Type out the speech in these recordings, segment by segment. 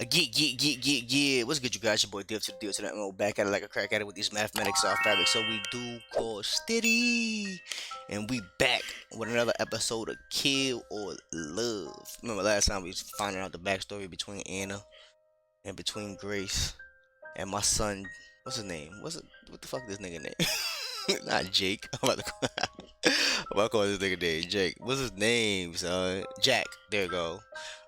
Yeah. What's good, you guys? Your boy Dev to the deal to that mo back at it like a crack at it with these mathematics off fabric. So we do call steady, and we back with another episode of Kill or Love. Remember last time we was finding out the backstory between Anna and between Grace and my son. What's his name? What the fuck is this nigga name? Not Jake. I'm about to call this nigga name Jake. What's his name, son? Jack. There you go.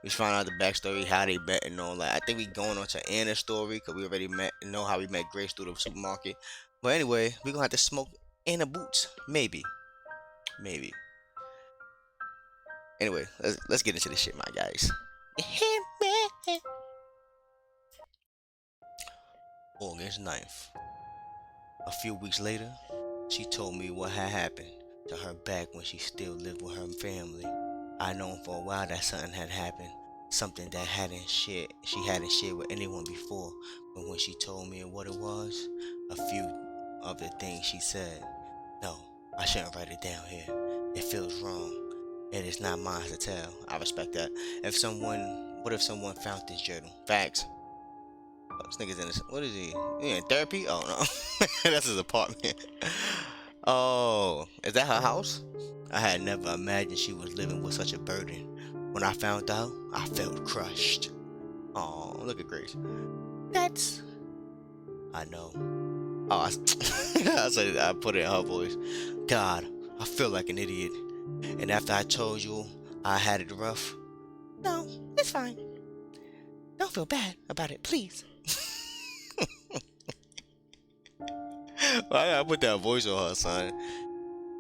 We found out the backstory, how they met and all that. I think we going on to Anna's story because we already know how we met Grace through the supermarket. But anyway, we gonna have to smoke Anna boots, maybe. Anyway, let's get into this shit, my guys. August 9th. A few weeks later, she told me what had happened to her back when she still lived with her family. I known for a while that something had happened, something that she hadn't shared with anyone before. But when she told me what it was, a few of the things she said, no, I shouldn't write it down here. It feels wrong. It is not mine to tell. I respect that. What if someone found this journal? Facts. Oh, this nigga's in this. What is he? He in therapy? Oh no, that's his apartment. Oh, is that her house? I had never imagined she was living with such a burden. When I found out, I felt crushed. Oh, look at Grace. That's. I know. Oh, I put it in her voice. God, I feel like an idiot. And after I told you I had it rough. No, it's fine. Don't feel bad about it, please. I put that voice on her, son.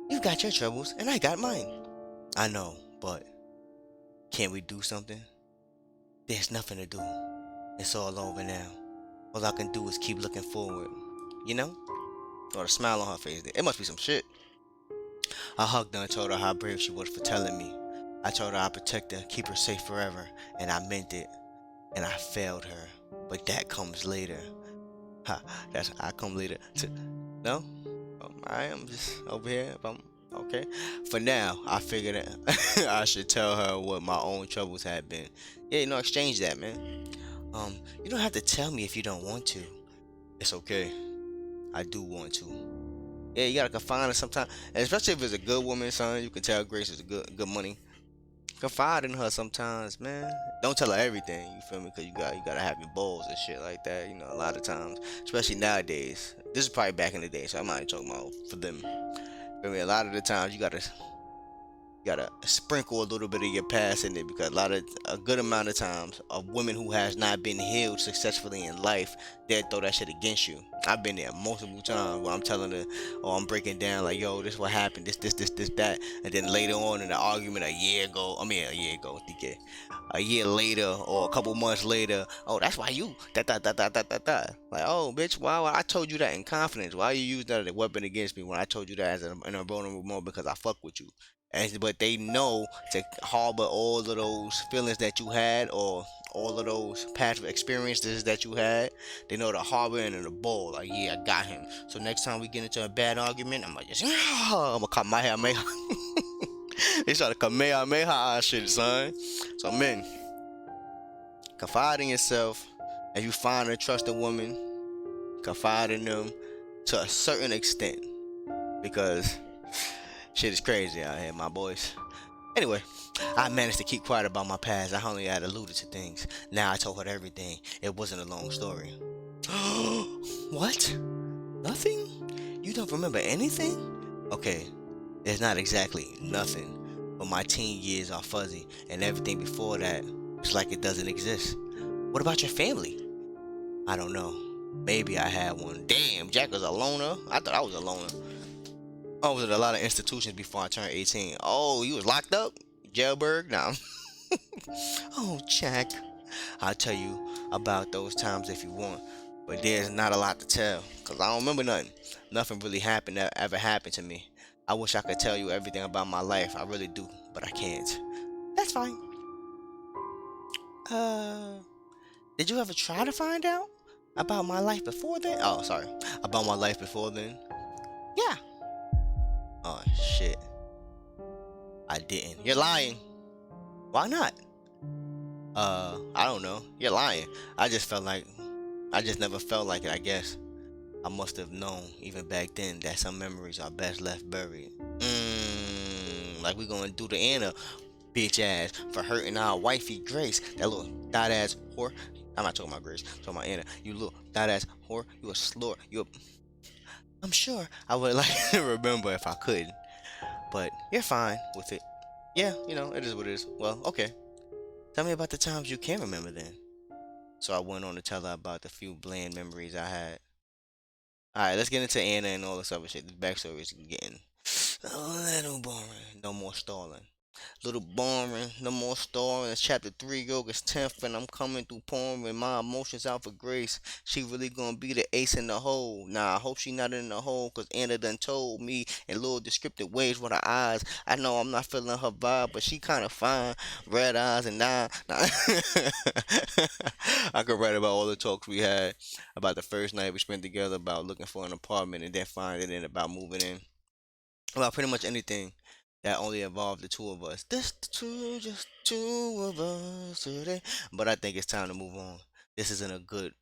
You got your troubles, and I got mine. I know, but can't we do something? There's nothing to do. It's all over now. All I can do is keep looking forward. You know? Or a smile on her face. It must be some shit. I hugged her and told her how brave she was for telling me. I told her I'd protect her, keep her safe forever, and I meant it. And I failed her. But that comes later. Ha, I come later. No? I am just over here. If I'm okay. For now, I figured that I should tell her what my own troubles had been. Yeah, exchange that, man. You don't have to tell me if you don't want to. It's okay. I do want to. Yeah, you gotta confide in sometimes, and especially if it's a good woman, son. You can tell Grace is a good money. Confide in her sometimes, man. Don't tell her everything. You feel me? Cause you gotta have your balls and shit like that. A lot of times, especially nowadays. This is probably back in the day, so I'm not talking about for them. I mean, a lot of the times you gotta sprinkle a little bit of your past in it because a good amount of times of women who has not been healed successfully in life, they'll throw that shit against you. I've been there multiple times where I'm telling her, or I'm breaking down like, yo, this what happened, this that, and then later on in the argument a year ago, DK, a year later or a couple months later, oh, that's why you that. Like, oh, bitch, why I told you that in confidence? Why you use that as a weapon against me when I told you that in a vulnerable moment because I fuck with you? But they know to harbor all of those feelings that you had or all of those past experiences that you had. They know to harbor it in the ball. Like, yeah, I got him. So next time we get into a bad argument, I'm like, I'm gonna cut my hair, man. They try to kamehameha shit, son. So men, confide in yourself. If you find a trusted woman, confide in them to a certain extent because shit is crazy out here, my boys. Anyway, I managed to keep quiet about my past. I only had alluded to things. Now I told her everything. It wasn't a long story. What? Nothing? You don't remember anything? Okay, it's not exactly nothing, but my teen years are fuzzy, and everything before that, it's like it doesn't exist. What about your family? I don't know. Maybe I had one. Damn, Jack was a loner. I thought I was a loner. I was at a lot of institutions before I turned 18. Oh, you was locked up? Jailbird? Nah. Oh, Jack. I'll tell you about those times if you want. But there's not a lot to tell. Because I don't remember nothing. Nothing really happened that ever happened to me. I wish I could tell you everything about my life. I really do. But I can't. That's fine. Uh, did you ever try to find out about my life before then? Oh, sorry. About my life before then? Yeah. Oh, shit. I didn't. You're lying. Why not? I don't know. You're lying. I just felt like I just never felt like it, I guess. I must have known even back then that some memories are best left buried. Like we gonna do to Anna, bitch ass, for hurting our wifey Grace. That little dot ass whore. I'm not talking about Grace. I'm talking about Anna. You little dot ass whore. You a slur. You. I'm sure I would like to remember if I could, but you're fine with it. Yeah, it is what it is. Well, okay. Tell me about the times you can remember then. So I went on to tell her about the few bland memories I had. Alright, let's get into Anna and all this other shit. The backstory is getting a little boring. No more stalling. Little boring, no more stalling. It's chapter 3, August 10th, and I'm coming through pouring my emotions out for Grace. She really gonna be the ace in the hole. Nah, I hope she not in the hole, cause Anna done told me in little descriptive ways with her eyes. I know I'm not feeling her vibe, but she kinda fine. Red eyes and nah. I could write about all the talks we had, about the first night we spent together, about looking for an apartment and then finding it, about moving in, about pretty much anything that only involved the two of us. Just two of us today. But I think it's time to move on. This isn't a good,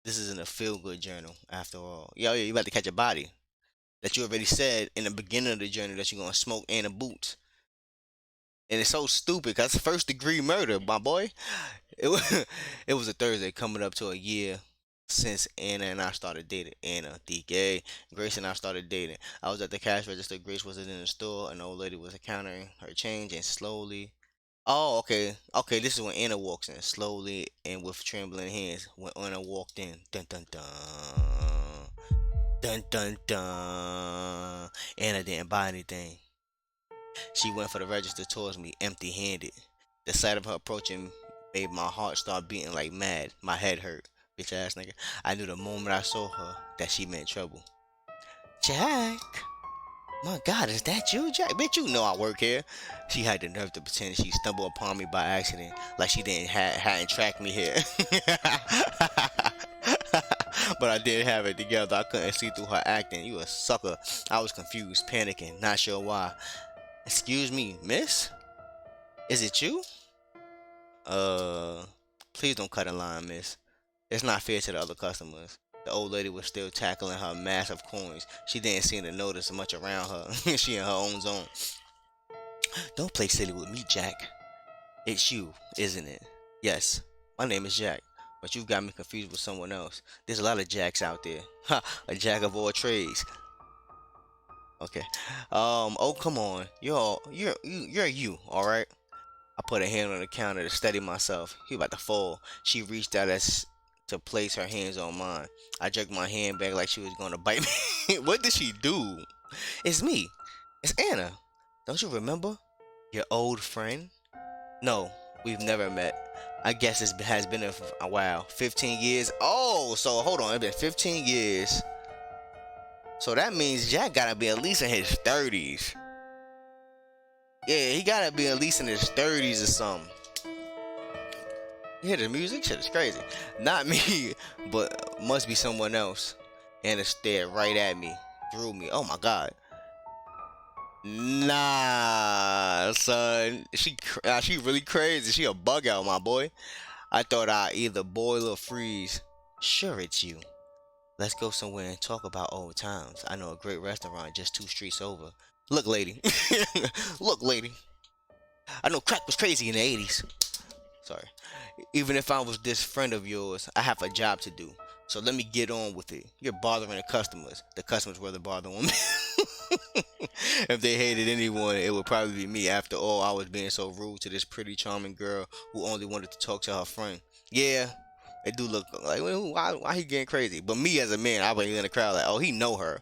this isn't a feel good journal after all. Yo, you about to catch a body that you already said in the beginning of the journey that you're gonna smoke Anna boots. And it's so stupid because it's first degree murder, my boy. It was, it was a Thursday coming up to a year since Anna and I started dating. Anna, DK, Grace and I started dating. I was at the cash register. Grace wasn't in the store. An old lady was countering her change and slowly. Oh, okay. Okay, this is when Anna walks in. Slowly and with trembling hands. When Anna walked in. Dun dun dun. Dun dun dun. Anna didn't buy anything. She went for the register towards me, empty handed. The sight of her approaching made my heart start beating like mad. My head hurt. Bitch ass nigga. I knew the moment I saw her that she meant trouble. Jack! My god, is that you, Jack? Bitch, you know I work here. She had the nerve to pretend she stumbled upon me by accident, like she hadn't tracked me here. But I did have it together. I couldn't see through her acting. You a sucker. I was confused, panicking, not sure why. Excuse me, miss? Is it you? Uh, please don't cut in line, miss. It's not fair to the other customers. The old lady was still tackling her mass of coins. She didn't seem to notice much around her. She in her own zone. Don't play silly with me, Jack. It's you, isn't it? Yes, my name is Jack. But you've got me confused with someone else. There's a lot of Jacks out there. Ha, a Jack of all trades. Okay. Oh come on. You're you, alright? I put a hand on the counter to steady myself. He about to fall. She reached out as to place her hands on mine. I jerked my hand back like she was gonna bite me. What did she do? It's me. It's Anna. Don't you remember? Your old friend? No, we've never met. I guess it has been a while. 15 years. Oh, so hold on. It's been 15 years. So that means Jack gotta be at least in his 30s. Yeah, he gotta be at least in his 30s or something. You hear the music? Shit is crazy. Not me, but must be someone else. Anna stared right at me, through me. Oh my god. Nah, son. She really crazy. She a bug out, my boy. I thought I'd either boil or freeze. Sure, it's you. Let's go somewhere and talk about old times. I know a great restaurant just 2 streets over. Look, lady. Look, lady. I know crack was crazy in the 80s. Sorry. Even if I was this friend of yours, I have a job to do. So let me get on with it. You're bothering the customers. The customers were the bother on me. If they hated anyone, it would probably be me. After all, I was being so rude to this pretty, charming girl who only wanted to talk to her friend. Yeah, it do look like why he getting crazy. But me as a man, I was in the crowd like, oh, he know her,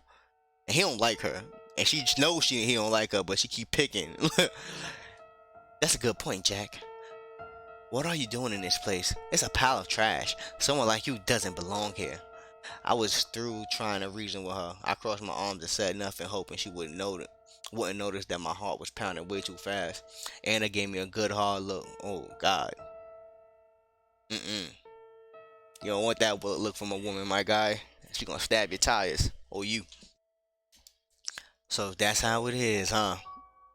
and he don't like her, and she knows he don't like her, but she keep picking. That's a good point, Jack. What are you doing in this place? It's a pile of trash. Someone like you doesn't belong here. I was through trying to reason with her. I crossed my arms and said nothing, hoping she wouldn't notice that my heart was pounding way too fast. Anna gave me a good hard look. Oh God. Mm-mm. You don't want that look from a woman, my guy. She gonna stab your tires. Or you. So that's how it is, huh?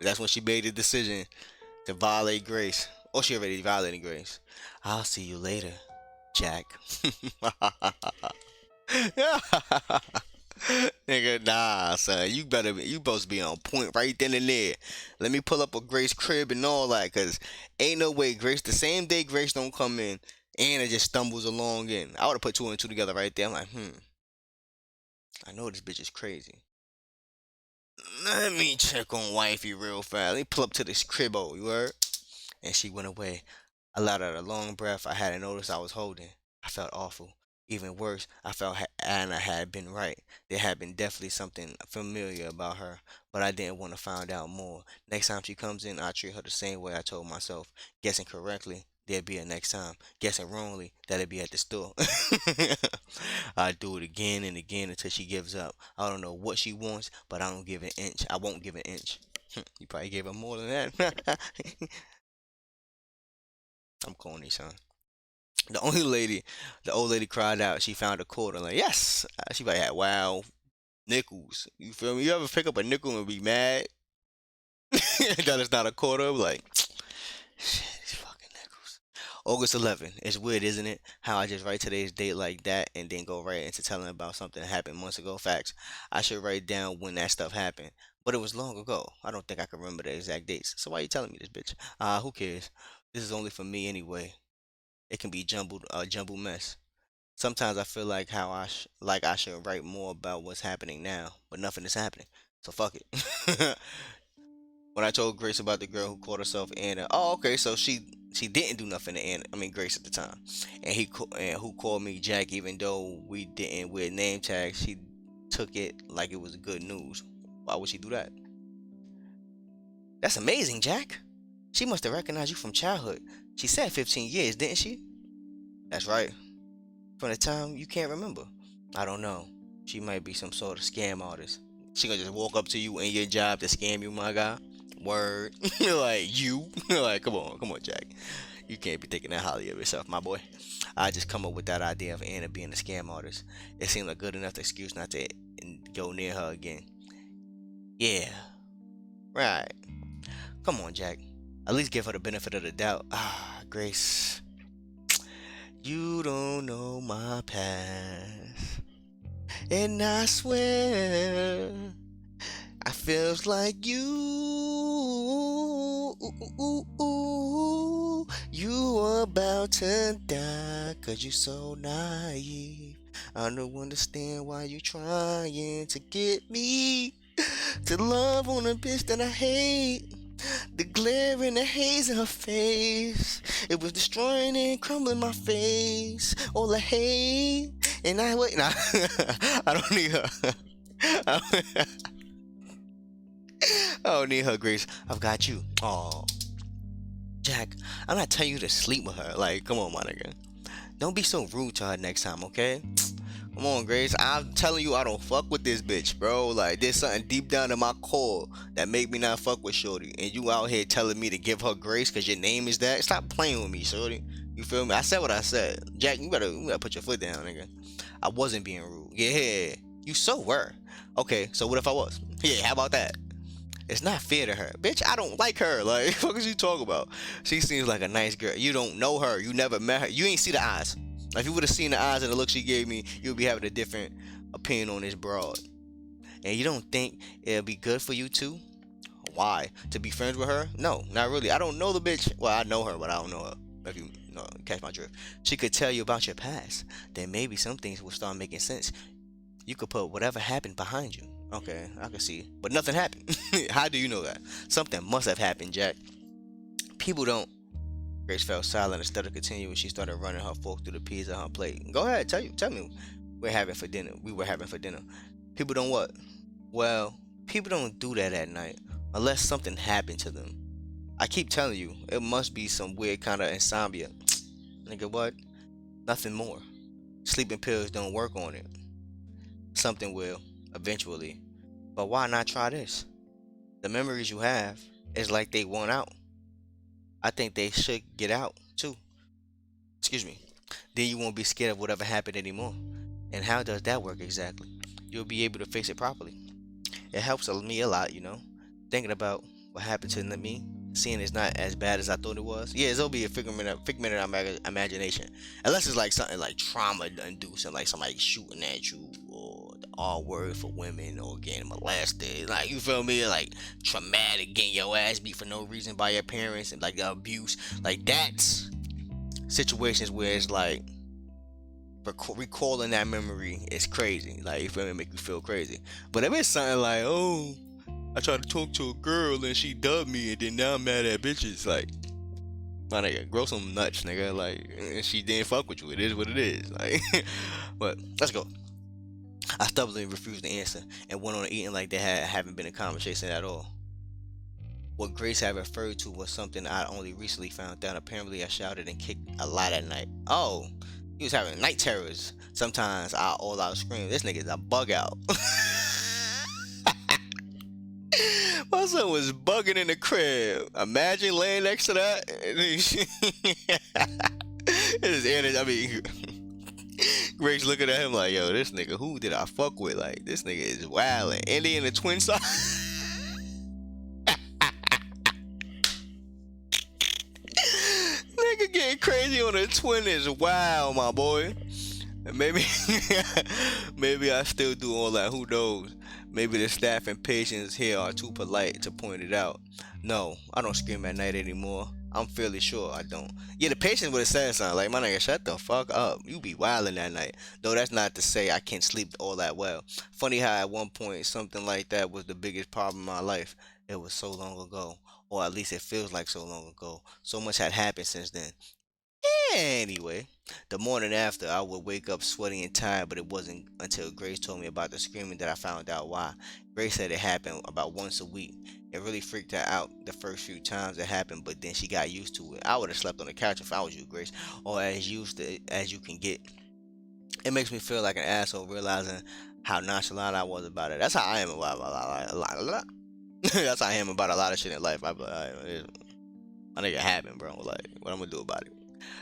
That's when she made the decision to violate Grace. Oh, she already violating Grace. I'll see you later, Jack. Nigga, nah, son. You supposed to be on point right then and there. Let me pull up a Grace crib and all that, cause ain't no way Grace, the same day Grace don't come in, Anna just stumbles along in. I would have put two and two together right there. I'm like, I know this bitch is crazy. Let me check on wifey real fast. Let me pull up to this cribbo, you heard? And she went away. I let out a long breath. I hadn't noticed I was holding. I felt awful. Even worse, I felt Anna had been right. There had been definitely something familiar about her, but I didn't want to find out more. Next time she comes in, I treat her the same way I told myself. Guessing correctly, there'd be a next time. Guessing wrongly, that'd be at the store. I do it again and again until she gives up. I don't know what she wants, but I don't give an inch. I won't give an inch. You probably gave her more than that. I'm corny, son. The only lady, the old lady cried out. She found a quarter. Like, yes. She like, yeah, wow, nickels. You feel me? You ever pick up a nickel and be mad that it's not a quarter? Like, shit, these fucking nickels. August 11th. It's weird, isn't it? How I just write today's date like that and then go right into telling about something that happened months ago. Facts. I should write down when that stuff happened. But it was long ago. I don't think I can remember the exact dates. So why you telling me this, bitch? Who cares? This is only for me anyway. It can be jumbled, a jumbled mess. Sometimes I feel like like I should write more about what's happening now, but nothing is happening. So fuck it. When I told Grace about the girl who called herself Anna, oh okay, so she didn't do nothing to Anna. I mean Grace at the time, and and who called me Jack, even though we didn't wear name tags. She took it like it was good news. Why would she do that? That's amazing, Jack. She must have recognized you from childhood. She said 15 years, didn't she? That's right. From the time you can't remember. I don't know. She might be some sort of scam artist. She gonna just walk up to you in your job to scam you, my guy. Word. Like you. Like, come on, Jack. You can't be thinking that highly of yourself, my boy. I just come up with that idea of Anna being a scam artist. It seemed like good enough excuse not to go near her again. Yeah. Right. Come on, Jack. At least give her the benefit of the doubt. Ah, Grace. You don't know my past. And I swear, I feels like you about to die, cause you so naive. I don't understand why you trying to get me to love on a bitch that I hate. The glare and the haze in her face, it was destroying and crumbling my face. All the hate, and I wait. Nah, I don't need her. I don't need her, Grace. I've got you. Oh, Jack, I'm not telling you to sleep with her. Like, come on, my nigga. Don't be so rude to her next time, okay? Come on, Grace. I'm telling you, I don't fuck with this bitch, bro. Like, there's something deep down in my core that make me not fuck with Shorty. And you out here telling me to give her grace because your name is that? Stop playing with me, Shorty. You feel me? I said what I said. Jack, you better put your foot down, nigga. I wasn't being rude. Yeah, you so were. Okay, so what if I was? Yeah, how about that? It's not fair to her. Bitch, I don't like her. Like, what is you talking about? She seems like a nice girl. You don't know her. You never met her. You ain't see the eyes. Like, if you would have seen the eyes and the look she gave me, you'd be having a different opinion on this broad. And you don't think it'll be good for you too? Why? To be friends with her? No, not really. I don't know the bitch. Well, I know her, but I don't know her. If you know, catch my drift. She could tell you about your past. Then maybe some things will start making sense. You could put whatever happened behind you. Okay, I can see. But nothing happened. How do you know that? Something must have happened, Jack. People don't. Grace fell silent. Instead of continuing, she started running her fork through the peas on her plate. Go ahead, tell me. We're having for dinner. We were having for dinner. People don't what? Well, people don't do that at night unless something happened to them. I keep telling you, it must be some weird kind of insomnia. Nigga, what? Nothing more. Sleeping pills don't work on it. Something will, eventually. But why not try this? The memories you have is like they want out. I think they should get out too. Excuse me. Then you won't be scared of whatever happened anymore. And how does that work exactly? You'll be able to fix it properly. It helps me a lot, Thinking about what happened to me. seeing it's not as bad as I thought it was. Yeah, it'll be a figment of imagination. Unless it's like something like trauma inducing, like somebody shooting at you, or the R word for women, or getting molested. Like, you feel me? Like traumatic, getting your ass beat for no reason by your parents, and like the abuse. Like, that's situations where it's like recalling that memory is crazy. Like, you feel me? Make you feel crazy. But if it's something like, oh, I tried to talk to a girl and she dubbed me, and then now I'm mad at bitches. Like, my nigga, grow some nuts, nigga. Like, and she didn't fuck with you. It is what it is. Like, but let's go. I stubbornly refused to answer and went on eating like there haven't been a conversation at all. What Grace had referred to was something I only recently found out. Apparently, I shouted and kicked a lot at night. Oh, he was having night terrors. Sometimes I all out scream. This nigga's a bug out. My son was bugging in the crib. Imagine laying next to that. It is energy. I mean, Grace looking at him like, yo, this nigga, who did I fuck with? Like, this nigga is wildin'. And they in the twin side. Nigga getting crazy on a twin is wild, my boy. Maybe, maybe I still do all that. Who knows? Maybe the staff and patients here are too polite to point it out. No, I don't scream at night anymore. I'm fairly sure I don't. Yeah, the patient would have said something like, my nigga, shut the fuck up. You be wildin' that night. Though that's not to say I can't sleep all that well. Funny how at one point something like that was the biggest problem in my life. It was so long ago. Or at least it feels like so long ago. So much had happened since then. Anyway, the morning after, I would wake up sweaty and tired, but it wasn't until Grace told me about the screaming that I found out why. Grace said it happened about once a week. It really freaked her out the first few times it happened, but then she got used to it. I would have slept on the couch if I was you, Grace, or as used to as you can get. It makes me feel like an asshole realizing how nonchalant I was about it. That's how I am about a lot. That's how I am about a lot of shit in life. I be like, my nigga happened, bro. Like, what I'm gonna do about it?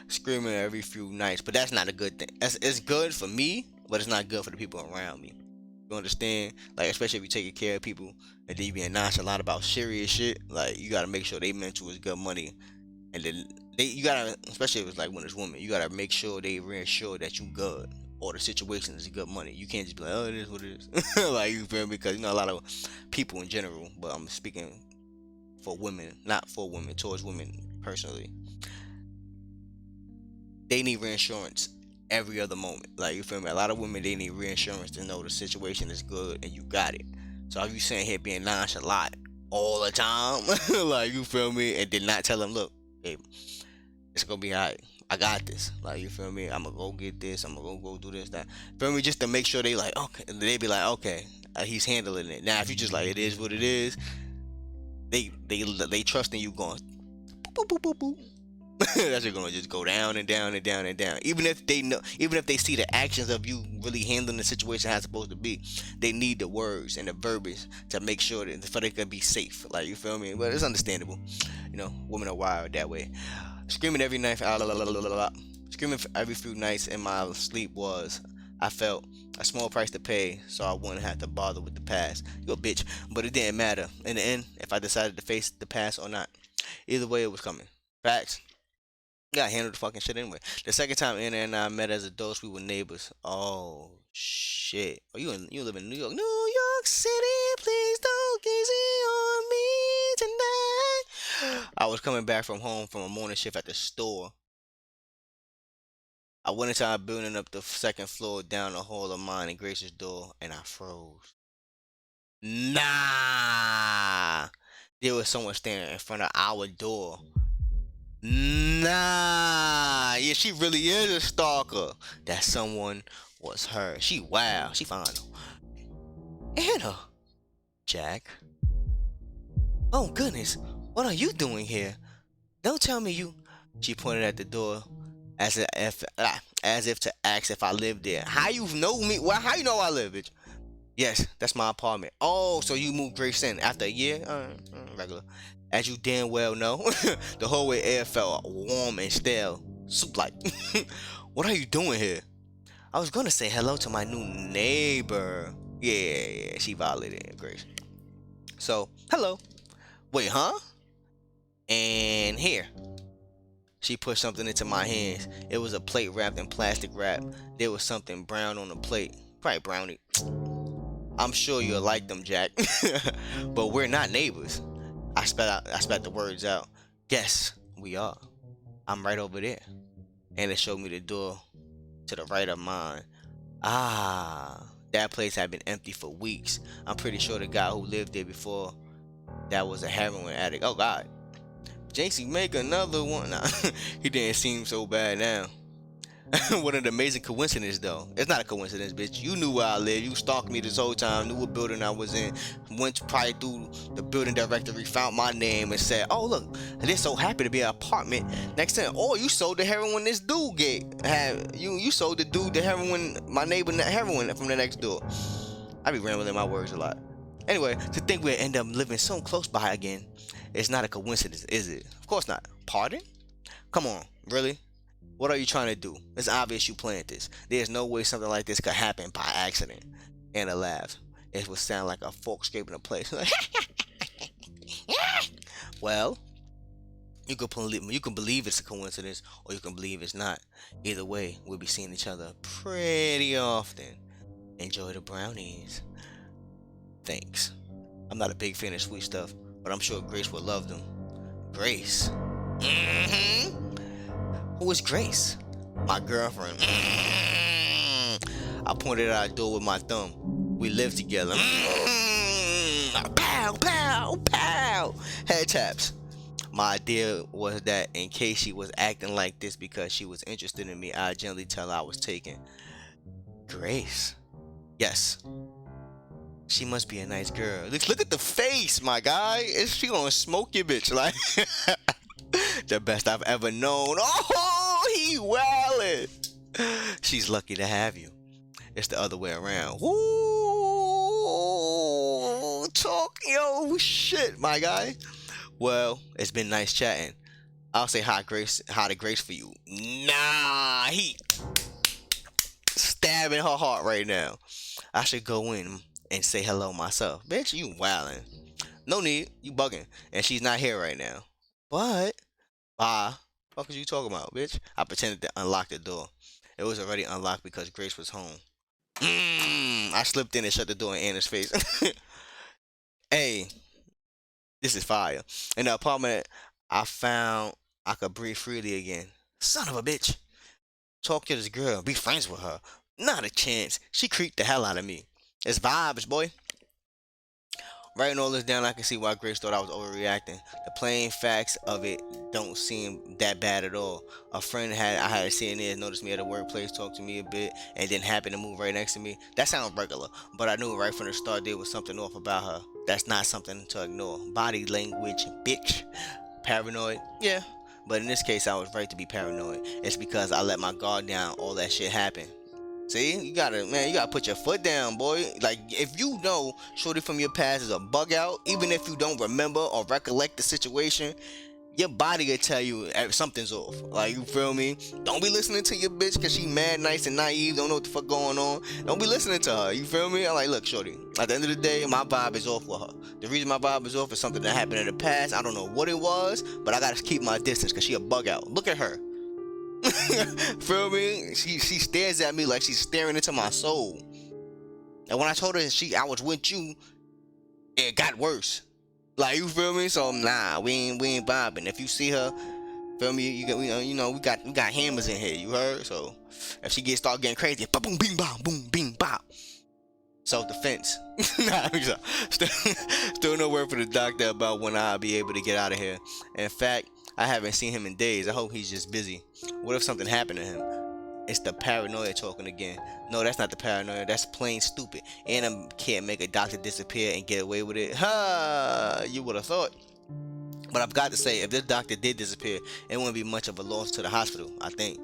Screaming every few nights, but that's not a good thing. It's good for me, but it's not good for the people around me. You understand? Like, especially if you're taking care of people and then you being nonchalant about serious shit. Like, you gotta make sure they mental is good money, and then you gotta, especially if it's like when it's women, you gotta make sure they reassure that you good or the situation is good money. You can't just be like, oh, it is what it is. Like, you feel me? Because you know a lot of people in general, but I'm speaking for women, not for women, towards women personally. They need reinsurance every other moment. Like, you feel me? A lot of women, they need reinsurance to know the situation is good and you got it. So if you sitting here being nonchalant all the time, like, you feel me, and did not tell them, look, babe, it's gonna be alright. I got this. Like, you feel me? I'm gonna go get this. I'm gonna go do this, that. Feel me? Just to make sure they like, okay, they be like, okay, he's handling it. Now, if you just like, it is what it is, they trust in you going, boop, boop, boop, boop, boop. That's just gonna just go down and down and down and down. Even if they know, even if they see the actions of you really handling the situation how it's supposed to be, they need the words and the verbiage to make sure that for they can be safe. Like, you feel me? But it's understandable. You know, women are wired that way. Screaming every night, screaming for every few nights in my sleep was, I felt, a small price to pay, so I wouldn't have to bother with the past. You a bitch, but it didn't matter in the end if I decided to face the past or not. Either way, it was coming. Facts. Got handled the fucking shit anyway. The second time Anna and I met as adults, we were neighbors. Oh shit! Oh, you live in New York, New York City. Please don't get easy on me tonight. I was coming back from home from a morning shift at the store. I went into our building up the second floor down the hall of mine and Grace's door, and I froze. Nah, there was someone standing in front of our door. Nah, yeah, she really is a stalker. That someone was her. She wow, she fine though. Anna, Jack. Oh goodness, what are you doing here? Don't tell me you. She pointed at the door, as if to ask if I lived there. How you know me? Well, how you know I live, bitch? Yes, that's my apartment. Oh, so you moved Grace in after a year? Regular. As you damn well know, the hallway air felt warm and stale, soup-like. What are you doing here? I was gonna say hello to my new neighbor. Yeah, she violated Grace. So, hello. Wait, huh? And here, she pushed something into my hands. It was a plate wrapped in plastic wrap. There was something brown on the plate. Probably brownie. I'm sure you'll like them, Jack. But we're not neighbors. I spat the words out. Yes, we are. I'm right over there. And it showed me the door to the right of mine. Ah, that place had been empty for weeks. I'm pretty sure the guy who lived there before that was a heroin addict. Oh God. JC, make another one. Nah, he didn't seem so bad now. What an amazing coincidence, though. It's not a coincidence, bitch. You knew where I lived. You stalked me this whole time. Knew what building I was in. Went probably through the building directory, found my name, and said, "Oh look, this so happy to be an apartment next to." Oh, you sold the heroin this dude had. You sold the dude the heroin, my neighbor the heroin from the next door. I be rambling my words a lot. Anyway, to think we'd end up living so close by again, it's not a coincidence, is it? Of course not. Pardon? Come on, really? What are you trying to do? It's obvious you planned this. There's no way something like this could happen by accident. Anna laughed. It would sound like a fork scraping a place. Well, you can believe it's a coincidence, or you can believe it's not. Either way, we'll be seeing each other pretty often. Enjoy the brownies. Thanks. I'm not a big fan of sweet stuff, but I'm sure Grace would love them. Grace? Mm-hmm. Who is Grace? My girlfriend. I pointed out the door with my thumb. We live together. Pow, pow, pow. Head taps. My idea was that in case she was acting like this because she was interested in me, I'd gently tell her I was taken. Grace? Yes. She must be a nice girl. Look at the face, my guy. Is she gonna smoke your bitch? Like the best I've ever known. Oh, he wildin'. She's lucky to have you. It's the other way around. Ooh, talk yo shit, my guy. Well, it's been nice chatting. I'll say hi to Grace for you. Nah, he stabbing her heart right now. I should go in and say hello myself. Bitch, you wildin'. No need, you bugging. And she's not here right now. But, fuck is you talking about, bitch? I pretended to unlock the door. It was already unlocked because Grace was home. I slipped in and shut the door in Anna's face. Hey, this is fire. In the apartment, I found I could breathe freely again. Son of a bitch. Talk to this girl, be friends with her. Not a chance. She creeped the hell out of me. It's vibes, boy. Writing all this down, I can see why Grace thought I was overreacting. The plain facts of it don't seem that bad at all. A friend I had seen there noticed me at the workplace, talked to me a bit, and then happened to move right next to me. That sounds regular, but I knew right from the start there was something off about her. That's not something to ignore. Body language, bitch. Paranoid, yeah. But in this case, I was right to be paranoid. It's because I let my guard down. All that shit happened. See, you gotta put your foot down, boy. Like, if you know Shorty from your past is a bug out, even if you don't remember or recollect the situation, your body will tell you something's off. Like, you feel me? Don't be listening to your bitch because she mad, nice, and naive, don't know what the fuck going on. Don't be listening to her, you feel me? I'm like, look, Shorty, at the end of the day, my vibe is off with her. The reason my vibe is off is something that happened in the past. I don't know what it was, but I gotta keep my distance because she a bug out. Look at her. Feel me? She stares at me like she's staring into my soul. And when I told her I was with you, it got worse. Like, you feel me? So nah, we ain't vibing. If you see her, feel me? We got hammers in here. You heard? So if she start getting crazy, boom, bing, bam, boom, bing, bop. Self defense. Nah, still no word for the doctor about when I'll be able to get out of here. In fact, I haven't seen him in days. I hope he's just busy. What if something happened to him? It's the paranoia talking again. No, that's not the paranoia. That's plain stupid. Anna can't make a doctor disappear and get away with it. Ha! You would have thought. But I've got to say, if this doctor did disappear, it wouldn't be much of a loss to the hospital, I think.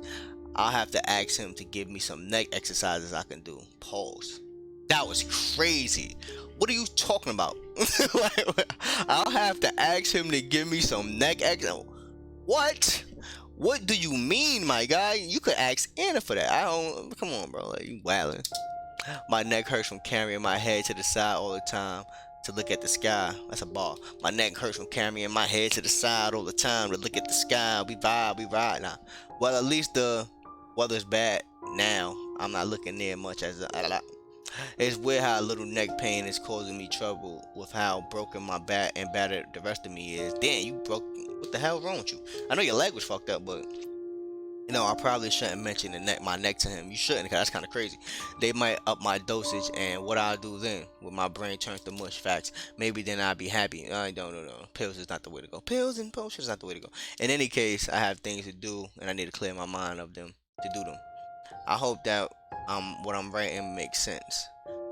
I'll have to ask him to give me some neck exercises I can do. Pause. That was crazy. What are you talking about? I'll have to ask him to give me some neck exercises. What? What do you mean, my guy? You could ask Anna for that. I don't. Come on, bro. Like, you wildin'. My neck hurts from carrying my head to the side all the time. to look at the sky. That's a bar. My neck hurts from carrying my head to the side all the time to look at the sky. We vibe, we ride now. Well, at least the weather's bad now. I'm not looking near much as it's weird how a little neck pain is causing me trouble with how broken my back and battered the rest of me is. Damn, you broke. What the hell wrong with you? I know your leg was fucked up, but I probably shouldn't mention my neck to him. You shouldn't, because that's kind of crazy. They might up my dosage, and what I'll do then, when my brain turns to mush facts, maybe then I'll be happy. I don't know. Pills is not the way to go. Pills and potions is not the way to go. In any case, I have things to do, and I need to clear my mind of them to do them. I hope that what I'm writing makes sense.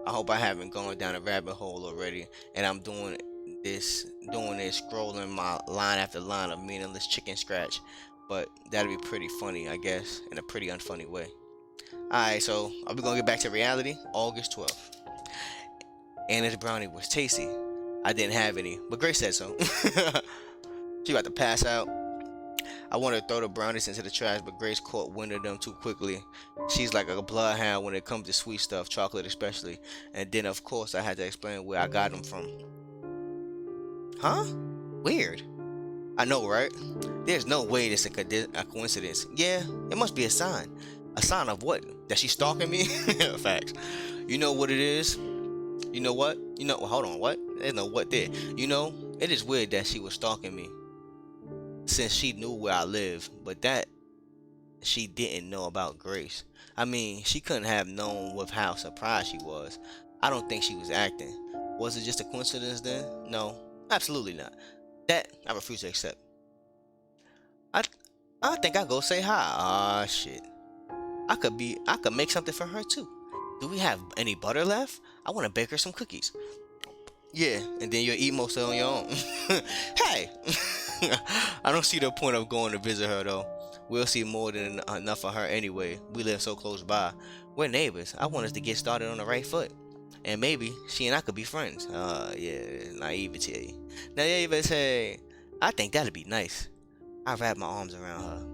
I hope I haven't gone down a rabbit hole already, and I'm doing this, scrolling my line after line of meaningless chicken scratch. But that'd be pretty funny, I guess, in a pretty unfunny way. Alright, so are we gonna get back to reality? August 12th. Anna's brownie was tasty. I didn't have any, but Grace said so. She about to pass out. I wanted to throw the brownies into the trash, but Grace caught wind of them too quickly. She's like a bloodhound when it comes to sweet stuff, chocolate especially. And then, of course, I had to explain where I got them from. Huh? Weird. I know, right? There's no way this is a coincidence. Yeah, it must be a sign. A sign of what? That she's stalking me? Facts. You know what it is? You know what? Hold on, what? There's no what there. It is weird that she was stalking me, since she knew where I live, but that she didn't know about Grace. I mean, she couldn't have known with how surprised she was. I don't think she was acting. Was it just a coincidence then? No, absolutely not. That I refuse to accept. I think I'll go say hi. Ah, shit. I could make something for her too. Do we have any butter left? I want to bake her some cookies. Yeah, and then you'll eat most of it on your own. Hey! I don't see the point of going to visit her though. We'll see more than enough of her anyway. We live so close by. We're neighbors. I want us to get started on the right foot. And maybe she and I could be friends. Yeah, naivety. Naivety. I think that'd be nice. I wrap my arms around her.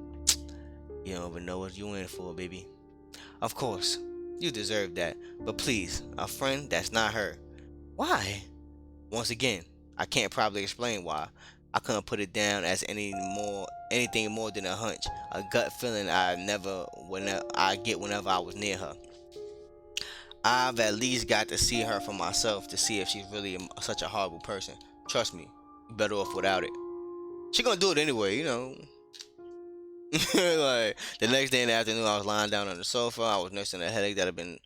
You don't even know what you in for, baby. Of course, you deserve that. But please, a friend that's not her. Why? Once again, I can't probably explain why. I couldn't put it down as anything more than a hunch, a gut feeling I get whenever I was near her. I've at least got to see her for myself to see if she's really such a horrible person. Trust me, you're better off without it. She gonna do it anyway, Like the next day in the afternoon, I was lying down on the sofa. I was nursing a headache that had been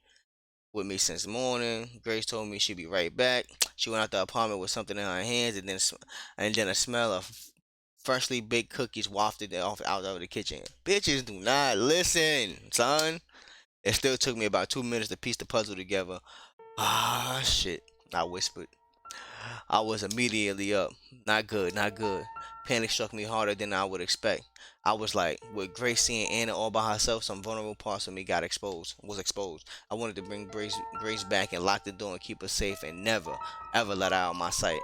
with me since morning. Grace told me she'd be right back. She went out the apartment with something in her hands, and then a smell of freshly baked cookies wafted off out of the kitchen. Bitches do not listen, son. It still took me about 2 minutes to piece the puzzle together. Ah, shit, I whispered. I was immediately up. Not good, not good. Panic struck me harder than I would expect. I was like, with Grace seeing Anna all by herself, some vulnerable parts of me was exposed. I wanted to bring Grace back and lock the door and keep her safe and never, ever let her out of my sight.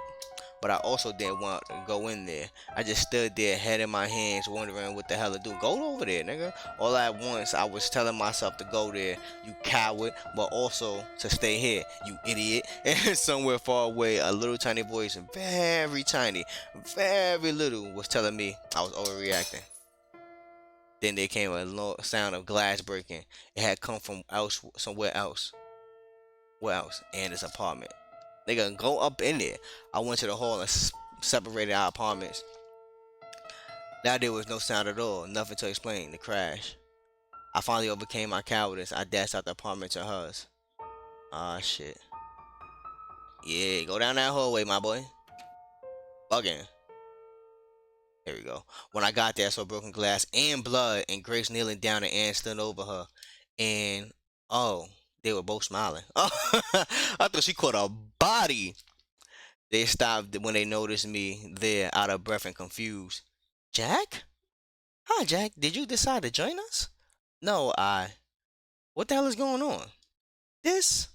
But I also didn't want to go in there. I just stood there, head in my hands, wondering what the hell to do. Go over there, nigga. All at once, I was telling myself to go there, you coward, but also to stay here, you idiot. And somewhere far away, a little tiny voice, very tiny, very little, was telling me I was overreacting. Then there came a sound of glass breaking. It had come from somewhere else. Where else? Anna's apartment. Nigga, go up in there. I went to the hall and separated our apartments. Now there was no sound at all. Nothing to explain the crash. I finally overcame my cowardice. I dashed out the apartment to hers. Ah, shit. Yeah, go down that hallway, my boy. Bugging. Here we go. When I got there, I saw broken glass and blood, and Grace kneeling down, and Anne stood over her. And, oh, they were both smiling. Oh, I thought she caught a body. They stopped when they noticed me there, out of breath and confused. Jack? Hi, Jack. Did you decide to join us? No, What the hell is going on? This?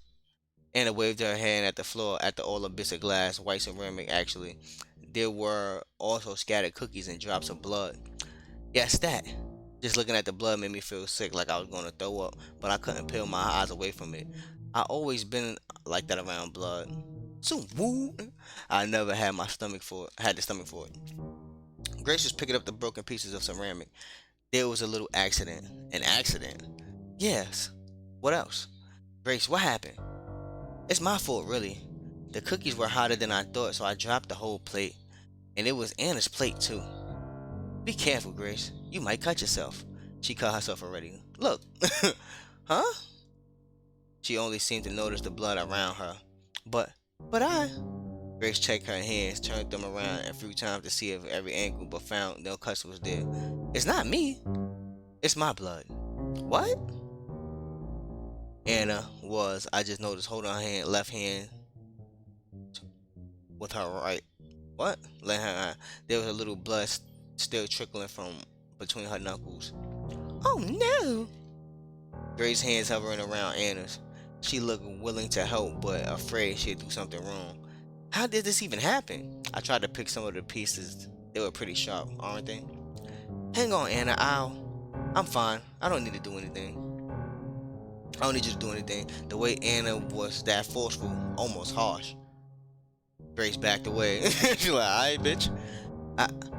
Anna waved her hand at the floor, at all the bits of glass, white ceramic actually. There were also scattered cookies and drops of blood. Yes, that. Just looking at the blood made me feel sick, like I was going to throw up, but I couldn't peel my eyes away from it. I always been like that around blood. So woo. I never had my stomach for it. Had the stomach for it. Grace was picking up the broken pieces of ceramic. There was a little accident. An accident? Yes. What else? Grace, what happened? It's my fault, really. The cookies were hotter than I thought, so I dropped the whole plate. And it was Anna's plate, too. Be careful, Grace. You might cut yourself. She cut herself already. Look. Huh? She only seemed to notice the blood around her. But I. Grace checked her hands, turned them around a few times to see if every angle, but found no cuts was there. It's not me. It's my blood. What? Anna was, I just noticed, holding her hand, left hand with her right. What? Let her. There was a little blood still trickling from between her knuckles. Oh no! Grace's hands hovering around Anna's. She looked willing to help, but afraid she'd do something wrong. How did this even happen? I tried to pick some of the pieces. They were pretty sharp, aren't they? Hang on, Anna. I'm fine. I don't need to do anything. I don't need you to do anything. The way Anna was that forceful, almost harsh. Grace backed away. She's like, alright, bitch.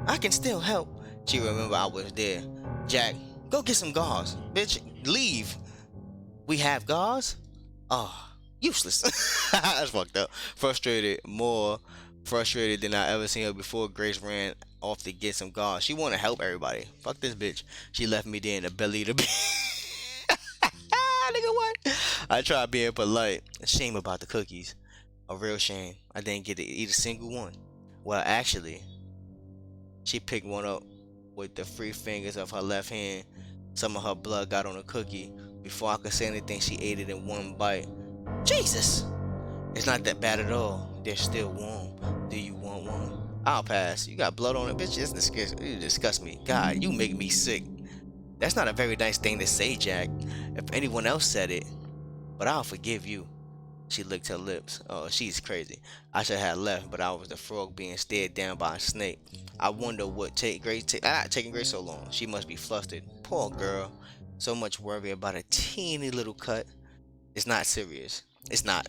I can still help. She remembered I was there. Jack, go get some gauze. Bitch, leave. We have gauze? Oh, useless. That's fucked up. Frustrated, more frustrated than I ever seen her before. Grace ran off to get some gauze. She wanted to help everybody. Fuck this bitch. She left me there in the belly of the nigga, what? I tried being polite. Shame about the cookies. A real shame. I didn't get to eat a single one. Well, actually, she picked one up with the free fingers of her left hand. Some of her blood got on the cookie. Before I could say anything, she ate it in one bite. Jesus! It's not that bad at all. They're still warm. Do you want one? I'll pass. You got blood on it, bitch. It's disgusting. You disgust me. God, you make me sick. That's not a very nice thing to say, Jack. If anyone else said it. But I'll forgive you. She licked her lips. Oh, she's crazy. I should have left, but I was the frog being stared down by a snake. I wonder what taking Grace so long. She must be flustered. Poor girl. So much worry about a teeny little cut. It's not serious. It's not.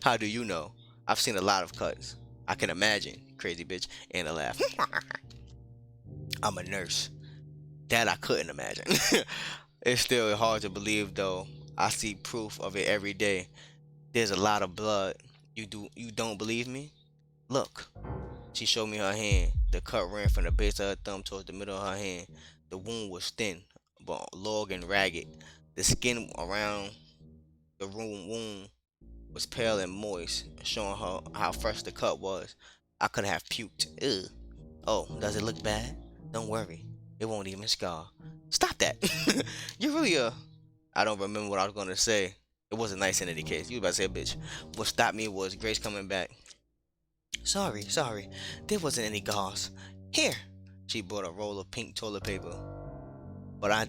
How do you know? I've seen a lot of cuts. I can imagine. Crazy bitch. Anna laughed. I'm a nurse. That I couldn't imagine. It's still hard to believe though. I see proof of it every day. There's a lot of blood. You don't believe me? Look. She showed me her hand. The cut ran from the base of her thumb towards the middle of her hand. The wound was thin, but long and ragged. The skin around the wound was pale and moist, showing her how fresh the cut was. I could have puked. Ugh. Oh, does it look bad? Don't worry. It won't even scar. Stop that. You really I don't remember what I was gonna say. It wasn't nice in any case. You was about to say, bitch. What stopped me was Grace coming back. Sorry. There wasn't any gauze. Here. She brought a roll of pink toilet paper. But I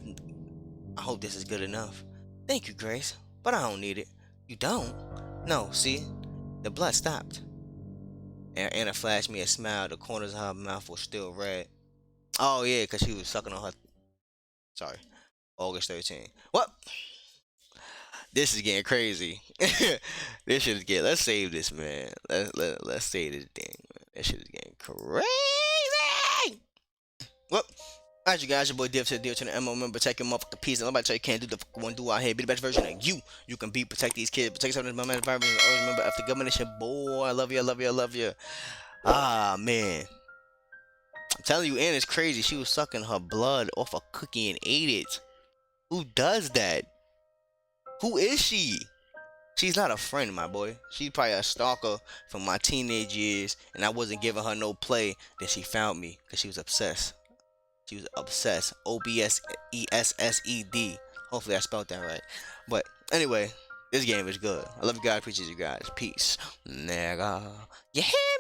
hope this is good enough. Thank you, Grace. But I don't need it. You don't? No, see? The blood stopped. And Anna flashed me a smile. The corners of her mouth were still red. Oh, yeah, because she was sucking on her... Sorry. August 13th. What? This is getting crazy. This shit is getting... Let's save this, man. Let's save this thing, man. This shit is getting crazy. Well, alright, you guys, your boy Div to the deal to the MO. Remember, protect your motherfucking peace. And nobody tell you can't do the one do out here. Be the best version of you. You can be, protect these kids, protect yourself in my man environment. And always remember, after government, it's your boy. I love you. Ah, man. I'm telling you, Anna's crazy. She was sucking her blood off a cookie and ate it. Who does that? Who is she? She's not a friend, my boy. She's probably a stalker from my teenage years, and I wasn't giving her no play. Then she found me because she was obsessed. She was obsessed. OBSESSED. Hopefully I spelled that right. But anyway, this game is good. I love you guys. Appreciate you guys. Peace. Nigga. You hear